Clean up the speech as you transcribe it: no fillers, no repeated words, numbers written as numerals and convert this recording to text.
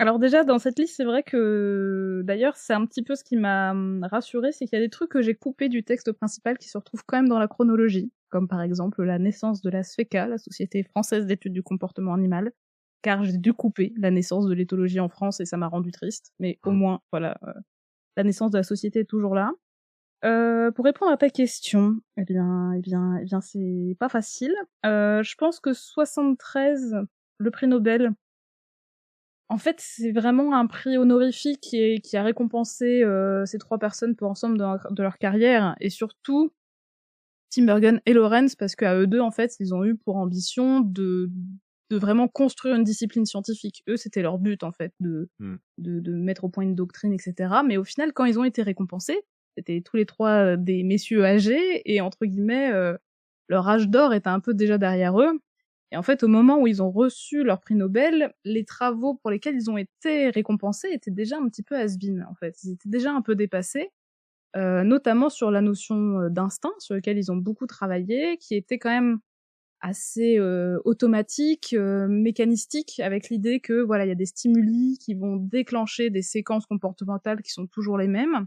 Alors déjà, dans cette liste, c'est vrai que d'ailleurs, c'est un petit peu ce qui m'a, rassurée, c'est qu'il y a des trucs que j'ai coupés du texte principal qui se retrouvent quand même dans la chronologie, comme par exemple la naissance de la SFECA, la Société française d'études du comportement animal, car j'ai dû couper la naissance de l'éthologie en France et ça m'a rendue triste, mais au Mmh. moins, voilà, la naissance de la société est toujours là. Pour répondre à ta question, eh bien, c'est pas facile. Je pense que 73, le prix Nobel, en fait, c'est vraiment un prix honorifique qui a récompensé, ces 3 personnes pour l'ensemble de leur carrière et surtout Tinbergen et Lorentz parce qu'à eux 2, en fait, ils ont eu pour ambition de vraiment construire une discipline scientifique. Eux, c'était leur but, en fait, de Mmh. de de mettre au point une doctrine et cetera, mais au final, quand ils ont été récompensés, c'était tous les 3 des messieurs âgés et entre guillemets, leur âge d'or était un peu déjà derrière eux et en fait, au moment où ils ont reçu leur prix Nobel, les travaux pour lesquels ils ont été récompensés étaient déjà un petit peu has-been, en fait. Ils étaient déjà un peu dépassés, notamment sur la notion, d'instinct, sur lequel ils ont beaucoup travaillé, qui était quand même assez, automatique, mécanistique, avec l'idée que, voilà, il y a des stimuli qui vont déclencher des séquences comportementales qui sont toujours les mêmes